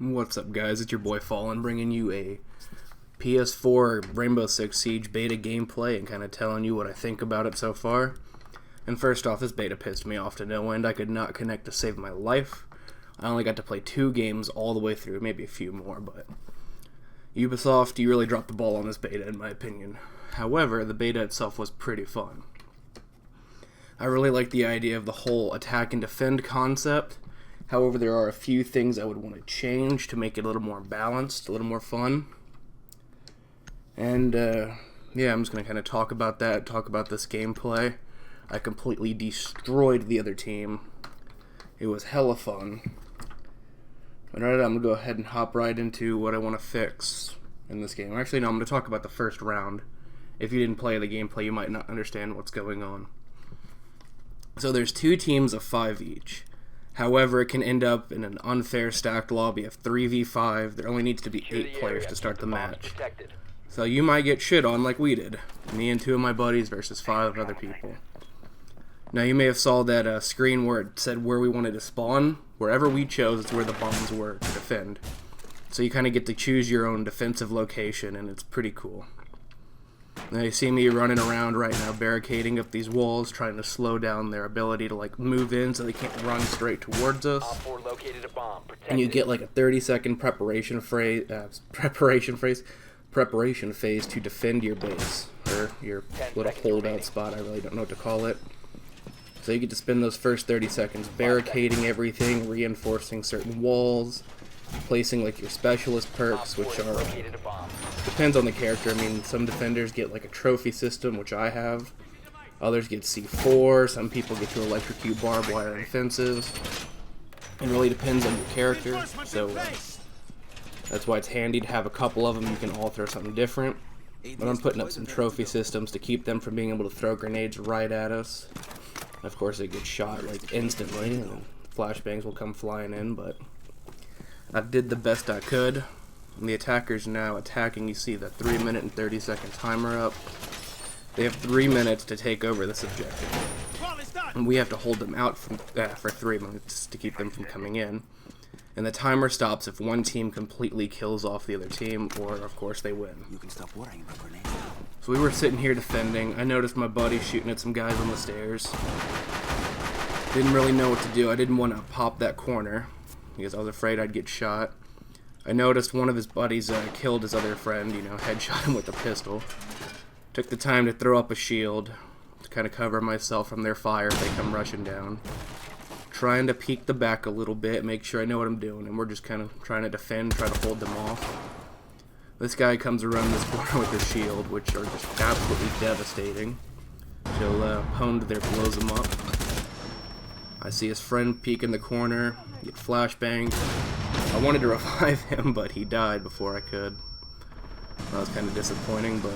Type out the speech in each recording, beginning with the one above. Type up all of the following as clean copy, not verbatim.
What's up, guys? It's your boy Fallen, bringing you a PS4 Rainbow Six Siege beta gameplay and kind of telling you what I think about it so far. And first off, this beta pissed me off to no end. I could not connect to save my life. I only got to play 2 games all the way through, maybe a few more, but Ubisoft, you really dropped the ball on this beta in my opinion. However, the beta itself was pretty fun. I really like the idea of the whole attack and defend concept. However, there are a few things I would want to change to make it a little more balanced, a little more fun. And, yeah, I'm just going to kind of talk about that, talk about this gameplay. I completely destroyed the other team. It was hella fun. Alright, I'm going to go ahead and hop right into what I want to fix in this game. Actually, no, I'm going to talk about the first round. If you didn't play the gameplay, you might not understand what's going on. So there's 2 teams of 5 each. However, it can end up in an unfair stacked lobby of 3v5. There only needs to be 8 players to start the match. So you might get shit on like we did. Me and 2 of my buddies versus 5 other people. Now you may have saw that screen where it said where we wanted to spawn. Wherever we chose, it's where the bombs were to defend. So you kind of get to choose your own defensive location, and it's pretty cool. Now you see me running around right now barricading up these walls, trying to slow down their ability to like move in so they can't run straight towards us. And you get like a 30-second preparation phase to defend your base, or your little holdout spot. I really don't know what to call it. So you get to spend those first 30 seconds barricading everything, reinforcing certain walls, placing like your specialist perks, which are, depends on the character. I mean, some defenders get like a trophy system, which I have. Others get C4, some people get to electrocute barbed wire and fences. It really depends on your character, so that's why it's handy to have a couple of them. You can all throw something different. But I'm putting up some trophy systems to keep them from being able to throw grenades right at us. Of course, they get shot like instantly, and then flashbangs will come flying in, but I did the best I could. And the attackers now attacking. You see the 3-minute and 30-second timer up. They have 3 minutes to take over this objective, and we have to hold them out for 3 minutes to keep them from coming in. And the timer stops if one team completely kills off the other team, or of course they win. You can stop worrying about grenades. So we were sitting here defending. I noticed my buddy shooting at some guys on the stairs. Didn't really know what to do. I didn't want to pop that corner because I was afraid I'd get shot. I noticed one of his buddies killed his other friend, headshot him with a pistol. Took the time to throw up a shield to kind of cover myself from their fire if they come rushing down. Trying to peek the back a little bit, make sure I know what I'm doing, and we're just kind of trying to defend, try to hold them off. This guy comes around this corner with his shield, which are just absolutely devastating. Till pwned there blows him up. I see his friend peek in the corner, get flashbanged. I wanted to revive him, but he died before I could. That was kind of disappointing, but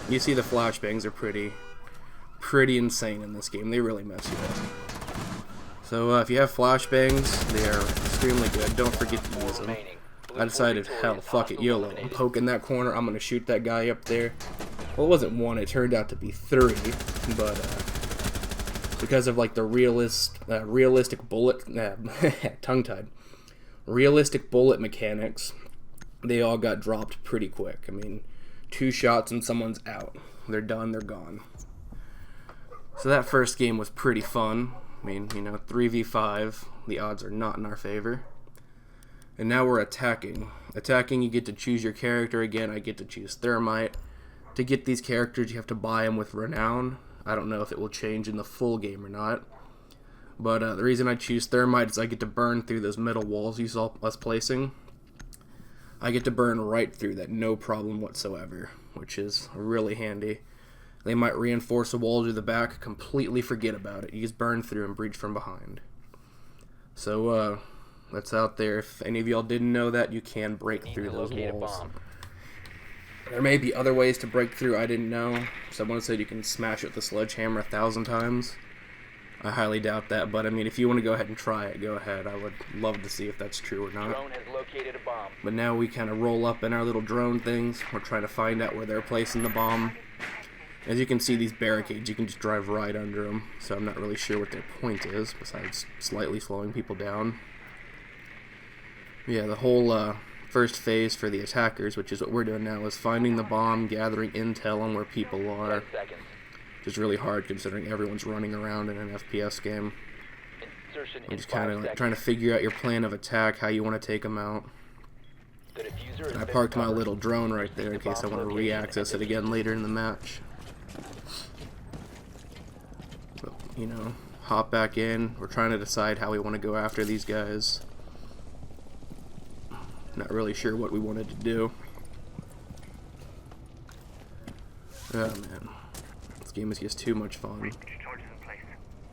you see the flashbangs are pretty insane in this game. They really mess you up. So if you have flashbangs, they are extremely good. Don't forget to use them. I decided, hell, fuck it, YOLO. I'm poking that corner. I'm gonna shoot that guy up there. Well, it wasn't 1. It turned out to be 3. But because of like the realistic bullet, tongue-tied, realistic bullet mechanics, they all got dropped pretty quick. I mean, 2 shots and someone's out. They're done. They're gone. So that first game was pretty fun. I mean, 3v5, the odds are not in our favor. And now we're attacking. Attacking, you get to choose your character again. I get to choose Thermite. To get these characters, you have to buy them with Renown. I don't know if it will change in the full game or not. But the reason I choose Thermite is I get to burn through those metal walls you saw us placing. I get to burn right through that, no problem whatsoever, which is really handy. They might reinforce a wall to the back, completely forget about it. You just burn through and breach from behind. So, that's out there. If any of y'all didn't know that, you can break through those walls. There may be other ways to break through I didn't know. Someone said you can smash it with a sledgehammer 1,000 times. I highly doubt that, but I mean, if you want to go ahead and try it, go ahead. I would love to see if that's true or not. But now we kind of roll up in our little drone things. We're trying to find out where they're placing the bomb. As you can see, these barricades, you can just drive right under them, so I'm not really sure what their point is, besides slightly slowing people down. Yeah, the whole first phase for the attackers, which is what we're doing now, is finding the bomb, gathering intel on where people are. Which is really hard considering everyone's running around in an FPS game. And just kind of like trying to figure out your plan of attack, how you want to take them out. And I parked my little drone right there in case I want to re-access it again later in the match. But, you know, hop back in. We're trying to decide how we want to go after these guys. Not really sure what we wanted to do. Oh man, this game is just too much fun.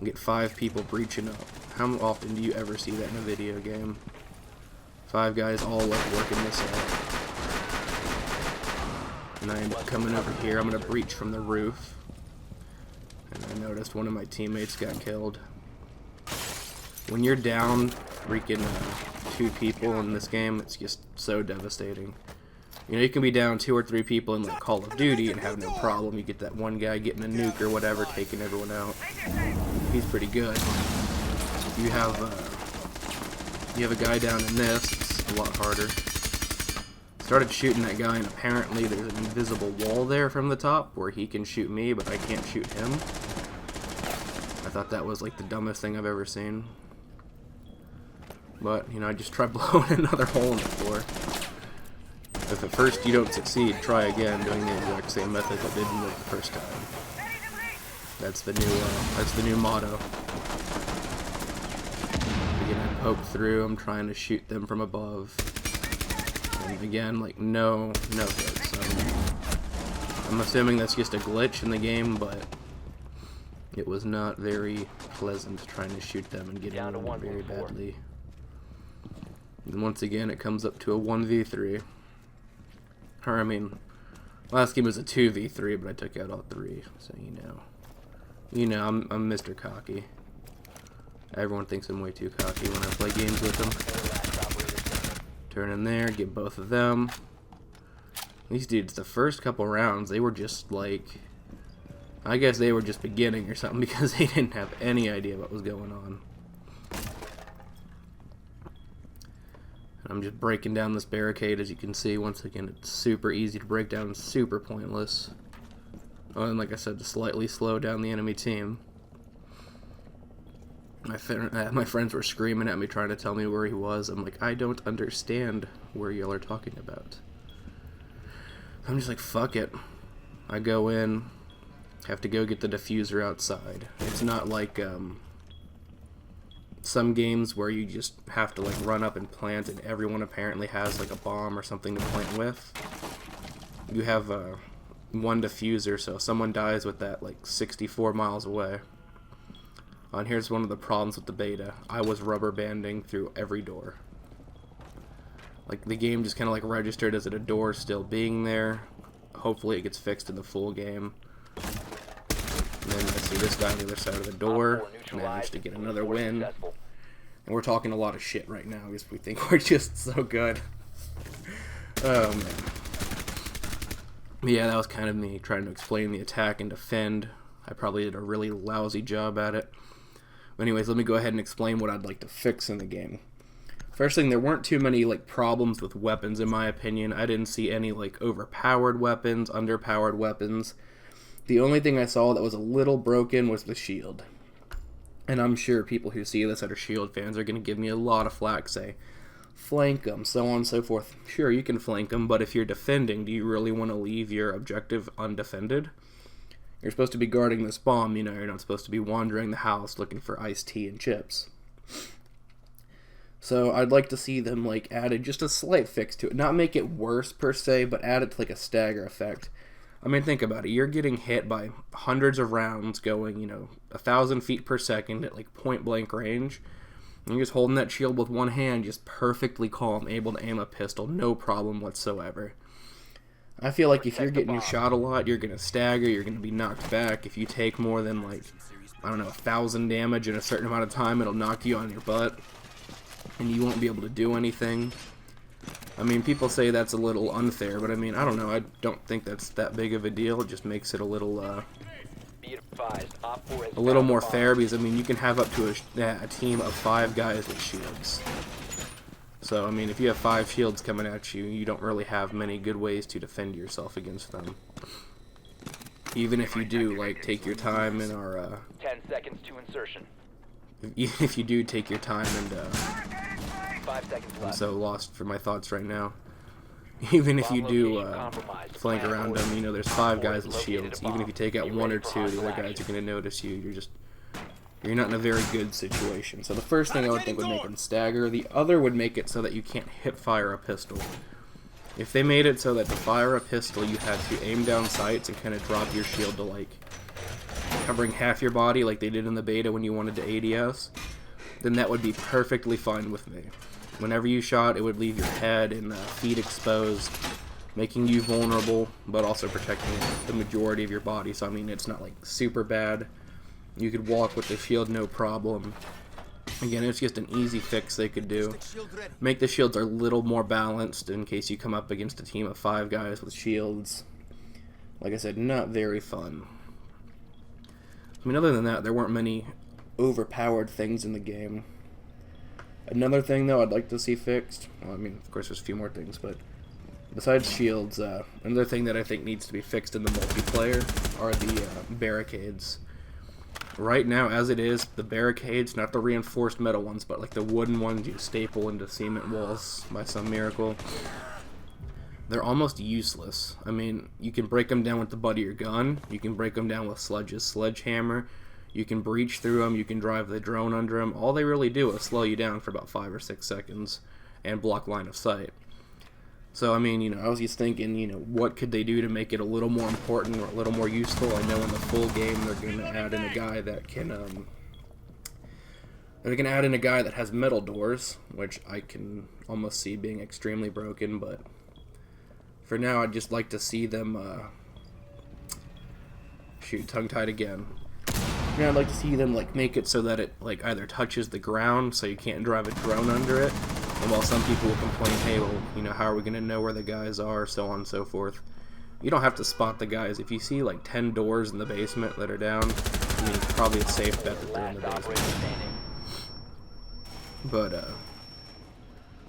Get 5 people breaching up. How often do you ever see that in a video game? 5 guys all like working this out. And I end up coming over here. I'm gonna breach from the roof. And I noticed one of my teammates got killed. When you're down freaking 2 people in this game, it's just so devastating. You know, you can be down 2 or 3 people in like Call of Duty and have no problem. You get that one guy getting a nuke or whatever, taking everyone out. He's pretty good. You have a guy down in this, it's a lot harder. Started shooting that guy, and apparently there's an invisible wall there from the top where he can shoot me, but I can't shoot him. I thought that was like the dumbest thing I've ever seen. But, you know, I just tried blowing another hole in the floor. If at first you don't succeed, try again, doing the exact same method that didn't work the first time. That's the new motto. Again, I poke through, I'm trying to shoot them from above. And again, like, no hits. I'm assuming that's just a glitch in the game, but it was not very pleasant trying to shoot them and getting them very badly. And once again, it comes up to a 1v3. Or, I mean, last game was a 2v3, but I took out all 3, so you know, I'm Mr. Cocky. Everyone thinks I'm way too cocky when I play games with them. Turn in there, get both of them. These dudes, the first couple rounds, they were just like, I guess they were just beginning or something because they didn't have any idea what was going on. I'm just breaking down this barricade, as you can see. Once again, it's super easy to break down, super pointless. Oh, and like I said, to slightly slow down the enemy team. My friends were screaming at me, trying to tell me where he was. I'm like, I don't understand where y'all are talking about. I'm just like, fuck it. I go in, have to go get the diffuser outside. It's not like some games where you just have to like run up and plant, and everyone apparently has like a bomb or something to plant with. You have one diffuser, so if someone dies with that like 64 miles away. And here's one of the problems with the beta. I was rubber banding through every door. Like, the game just kind of like registered as a door still being there. Hopefully it gets fixed in the full game. And then I see this guy on the other side of the door. Managed to get another win. And we're talking a lot of shit right now because we think we're just so good. Oh man. But yeah, that was kind of me trying to explain the attack and defend. I probably did a really lousy job at it. But anyways, let me go ahead and explain what I'd like to fix in the game. First thing, there weren't too many like problems with weapons in my opinion. I didn't see any like overpowered weapons, underpowered weapons. The only thing I saw that was a little broken was the shield. And I'm sure people who see this that are shield fans are going to give me a lot of flack, say, flank them, so on and so forth. Sure, you can flank them, but if you're defending, do you really want to leave your objective undefended? You're supposed to be guarding this bomb, you know, you're not supposed to be wandering the house looking for iced tea and chips. So I'd like to see them, like, added just a slight fix to it. Not make it worse, per se, but add it to, like, a stagger effect. I mean, think about it. You're getting hit by hundreds of rounds going, you know, 1,000 feet per second at, like, point-blank range. And you're just holding that shield with one hand, just perfectly calm, able to aim a pistol, no problem whatsoever. I feel like if you're getting shot a lot, you're going to stagger, you're going to be knocked back. If you take more than, like, I don't know, 1,000 damage in a certain amount of time, it'll knock you on your butt. And you won't be able to do anything. I mean, people say that's a little unfair, but I mean, I don't know. I don't think that's that big of a deal. It just makes it a little more fair, because, I mean, you can have up to a team of 5 guys with shields. So, I mean, if you have 5 shields coming at you, you don't really have many good ways to defend yourself against them. Even if you do, like, take your time and are, 10 seconds to insertion. if you do take your time and, 5 seconds I'm left. so lost for my thoughts right now. Even if you do, flank around them, you know, there's 5 guys with shields. Even if you take out 1 or 2, the other guys are going to notice you. You're not in a very good situation. So the first thing I would think would make them stagger. The other would make it so that you can't hip fire a pistol. If they made it so that to fire a pistol you had to aim down sights and kind of drop your shield to like covering half your body like they did in the beta when you wanted to ADS, then that would be perfectly fine with me. Whenever you shot, it would leave your head and feet exposed, making you vulnerable, but also protecting the majority of your body. So I mean, it's not like super bad. You could walk with the shield no problem. Again, it's just an easy fix they could do. Make the shields a little more balanced in case you come up against a team of 5 guys with shields. Like I said, not very fun. I mean, other than that, there weren't many overpowered things in the game. Another thing, though, I'd like to see fixed, well, I mean, of course there's a few more things, but besides shields, another thing that I think needs to be fixed in the multiplayer are the barricades. Right now, as it is, the barricades, not the reinforced metal ones, but like the wooden ones you staple into cement walls by some miracle, they're almost useless. I mean, you can break them down with the butt of your gun, you can break them down with sledgehammer, you can breach through them, you can drive the drone under them. All they really do is slow you down for about 5 or 6 seconds and block line of sight. So, I mean, you know, I was just thinking, you know, what could they do to make it a little more important or a little more useful? I know in the full game they're going to add in a guy that can, they're going to add in a guy that has metal doors, which I can almost see being extremely broken, but for now I'd just like to see them, shoot, tongue-tied again. Yeah, I'd like to see them, like, make it so that it, like, either touches the ground so you can't drive a drone under it. And while some people will complain, hey, well, you know, how are we going to know where the guys are, so on and so forth. You don't have to spot the guys. If you see, like, 10 doors in the basement that are down, I mean, it's probably a safe bet that they're in the basement. But,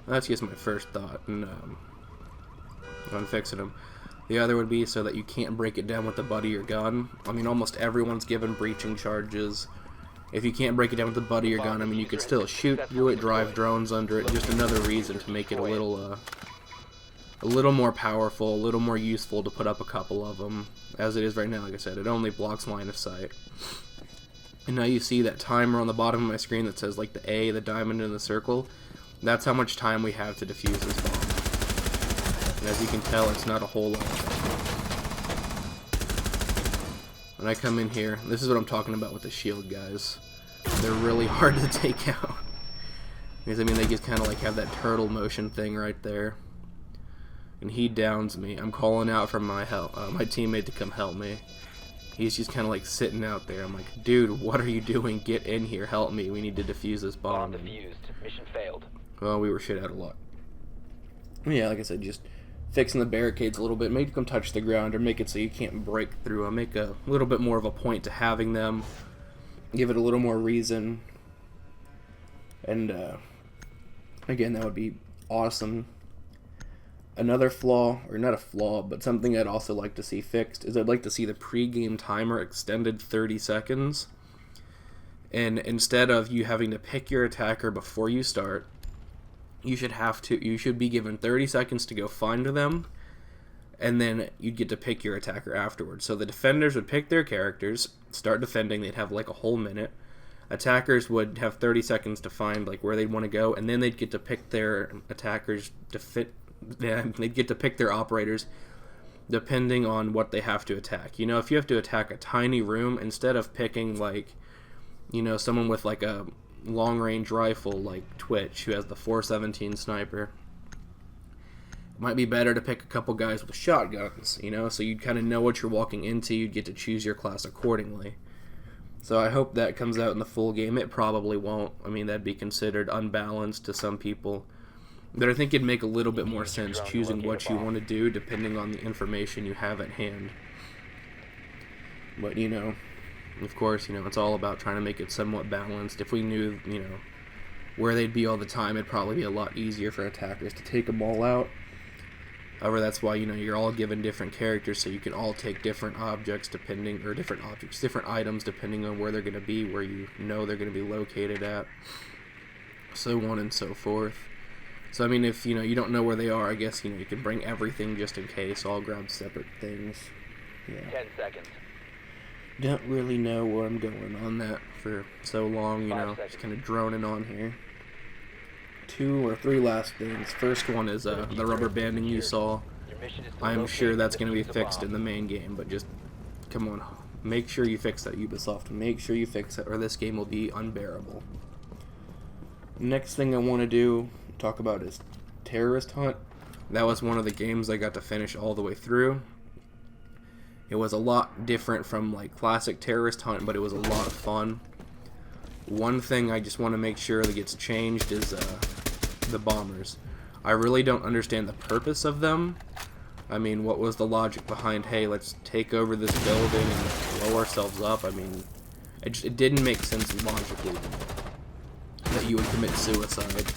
that's just my first thought, and, on fixing them. The other would be so that you can't break it down with the butt of your gun. I mean, almost everyone's given breaching charges. If you can't break it down with the butt of your gun, I mean, you could still shoot through it, drive drones under it. Just another reason to make it a little more powerful, a little more useful to put up a couple of them. As it is right now, like I said, it only blocks line of sight. And now you see that timer on the bottom of my screen that says, like, the A, the diamond, and the circle. That's how much time we have to defuse this bomb. And as you can tell, it's not a whole lot. When I come in here, this is what I'm talking about with the shield guys. They're really hard to take out. Because, I mean, they just kind of like have that turtle motion thing right there. And he downs me. I'm calling out for my my teammate to come help me. He's just kind of like sitting out there. I'm like, dude, what are you doing? Get in here, help me. We need to defuse this bomb. Bomb defused. Mission failed. Well, we were shit out of luck. Yeah, like I said, just fixing the barricades a little bit, make them touch the ground, or make it so you can't break through them. Make a little bit more of a point to having them. Give it a little more reason. And, again, that would be awesome. Another flaw, or not a flaw, but something I'd also like to see fixed, is I'd like to see the pre-game timer extended 30 seconds. And instead of you having to pick your attacker before you start, you should be given 30 seconds to go find them, and then you'd get to pick your attacker afterwards. So the defenders would pick their characters, start defending, they'd have like a whole minute. Attackers would have 30 seconds to find like where they'd want to go, and then they'd get to pick their attackers they'd get to pick their operators depending on what they have to attack. You know, if you have to attack a tiny room, instead of picking like, you know, someone with like a long-range rifle like Twitch who has the 417 sniper, it might be better to pick a couple guys with shotguns, you know, so you'd kind of know what you're walking into. You'd get to choose your class accordingly. So I hope that comes out in the full game. It probably won't. I mean, that'd be considered unbalanced to some people, but I think it'd make a little bit more sense choosing what you want to do depending on the information you have at hand. But, you know, of course, you know, it's all about trying to make it somewhat balanced. If we knew, you know, where they'd be all the time, it'd probably be a lot easier for attackers to take them all out. However, that's why, you're all given different characters, so you can all take different objects different items depending on where they're going to be, where they're going to be located at, so on and so forth. So, I mean, if, you don't know where they are, I guess, you can bring everything just in case, all grab separate things. Yeah. 10 seconds. Don't really know where I'm going on that for so long, 5 seconds. just kind of droning on here. 2 or 3 last things. First one is the rubber banding you saw. Your mission is to I'm locate sure and that's going to be defuse the fixed bomb. in the main game, but just, come on, make sure you fix that, Ubisoft. Make sure you fix it, or this game will be unbearable. Next thing I want to talk about is Terrorist Hunt. That was one of the games I got to finish all the way through. It was a lot different from like classic Terrorist Hunt, but it was a lot of fun. One thing I just want to make sure that gets changed is the bombers. I really don't understand the purpose of them. I mean, what was the logic behind, hey, let's take over this building and blow ourselves up? I mean, it didn't make sense logically that you would commit suicide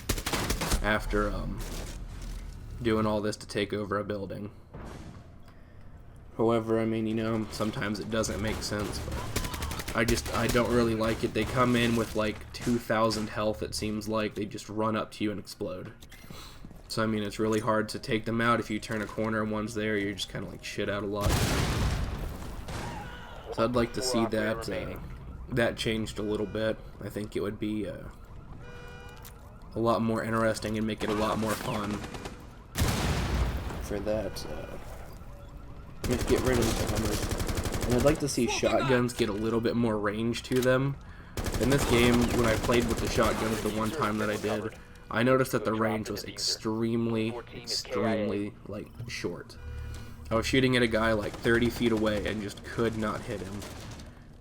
after doing all this to take over a building. However, I mean, sometimes it doesn't make sense, but I don't really like it. They come in with like 2,000 health, it seems like. They just run up to you and explode. So, I mean, it's really hard to take them out. If you turn a corner and one's there, you're just kind of like shit out of luck. So I'd like to see that changed a little bit. I think it would be a lot more interesting and make it a lot more fun for that. Let's get rid of the bombers. And I'd like to see shotguns get a little bit more range to them. In this game, when I played with the shotguns the one time that I did, I noticed that the range was extremely, like, short. I was shooting at a guy like 30 feet away and just could not hit him.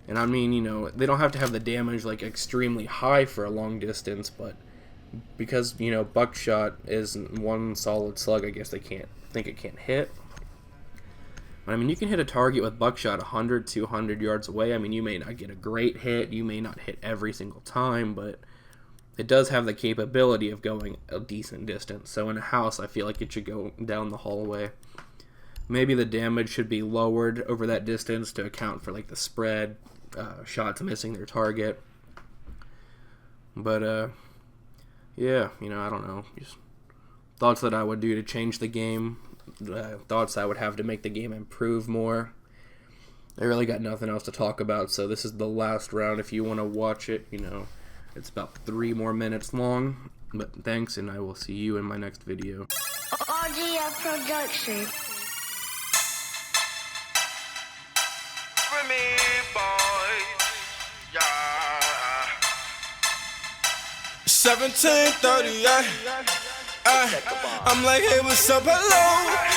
And I mean, they don't have to have the damage like extremely high for a long distance, but because, buckshot is one solid slug, I guess they can't hit. But I mean, you can hit a target with buckshot 100, 200 yards away. I mean, you may not get a great hit, you may not hit every single time, but it does have the capability of going a decent distance. So in a house, I feel like it should go down the hallway. Maybe the damage should be lowered over that distance to account for like the spread, shots missing their target. But yeah, I don't know. Just thoughts that I would do to change the game. Thoughts I would have to make the game improve more. I really got nothing else to talk about, so this is the last round. If you want to watch it, it's about 3 more minutes long. But thanks, and I will see you in my next video. RGF Production. For me, boy, yeah. 1738. I'm like, hey, what's up, hello?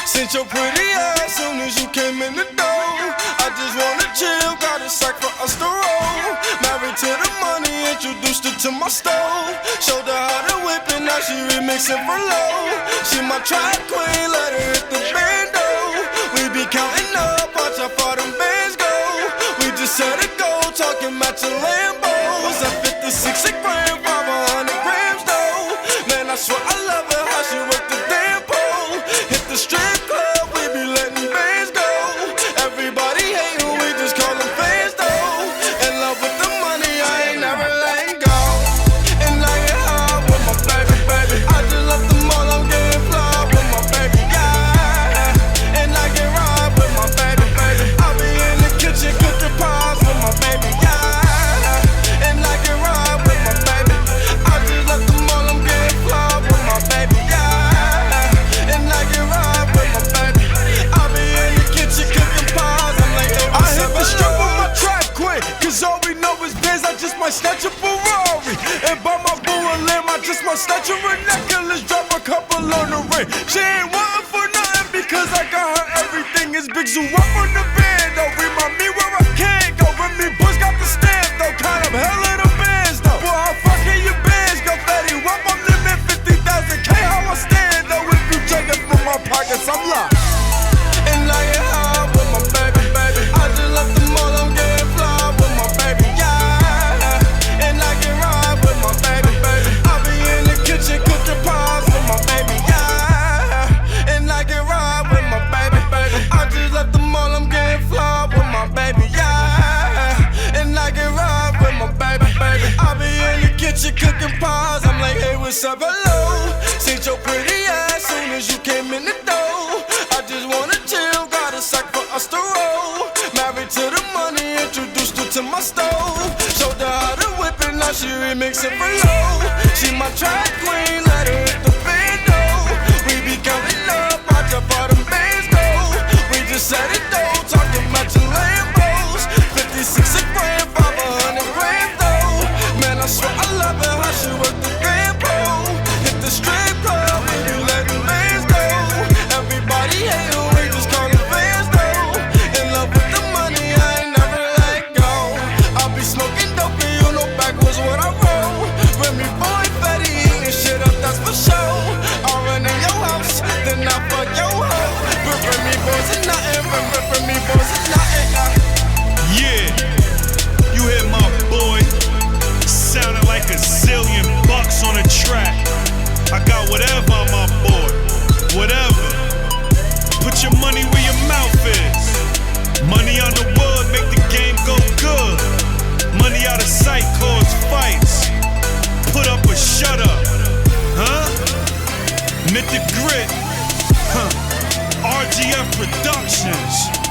Sent your pretty ass soon as you came in the door. I just wanna chill, got a sack for us to roll. Married to the money, introduced her to my stove. Showed her how to whip it, now she remixing for low. She my track queen, let her hit the bando. We be counting up, watch how far them bands go. We just set a goal, talking matching Lambos. At 56 a gram, 500 grams though. Man, I swear I love her, how she work the damn pole. Hit the strip club, we be letting bands go. Everybody hating, we just call them fans though. In love with the money, I ain't never letting go. And I get high with my baby. I just left the mall, I'm getting fly with my baby, yeah. And I get ride with my baby. I be in the kitchen cooking pies with my baby, yeah. And I get ride with my baby. I just left the mall, I'm getting fly with my baby, yeah. And I get ride with my baby. I be in the kitchen cooking pies. I'm like, hey, I hit the strip on my track quick, cause all we know is biz. I just might snatch a Ferrari and buy my boo a limb. I just might snatch her a necklace, drop a couple on the ring. She ain't wantin' for nothing because I got her everything. Is big zoo up on the band though. Remind me where I can't go. When me boys got the stamp though. Kind of hell of the bands though. Boy, how fucking your bands go fatty. Up on limit 50,000 K. How I stand though. If you take it from my pockets, I'm locked. And I get high with my baby. I just left the mall, I'm getting fly with my baby, yeah. And I get ride with my baby. I be what's up, hello? Seen your pretty ass soon as you came in the door. I just wanna chill, got a sack for us to roll. Married to the money, introduced her to my stove. Showed her how to whip it, now she remix it for low. She my track queen, let her hit the bando. We be counting up, watch how far them bands go. We just set it though, talking about your Lambos. 56 a grand, 500 grand though. Man, I swear I love it, how she work the grand pole. Hit the strip club, when you let the bands go. Everybody hate her, we just call them fans though. In love with the money, I ain't never let go. I be smoking dope and you know backwards what I roll. Remy boy, Fetty, eating shit up, that's for sure. I run in your house, then I fuck your hoe. But Remy boys is nothing, Remy boys is nothing. Yeah, you hear my boy, sounding like a zillion bucks on a track. I got whatever on my board, whatever. Put your money where your mouth is. Money on the wood make the game go good. Money out of sight cause fights. Put up or shut up, huh? Knit the grit, huh? RGF Productions.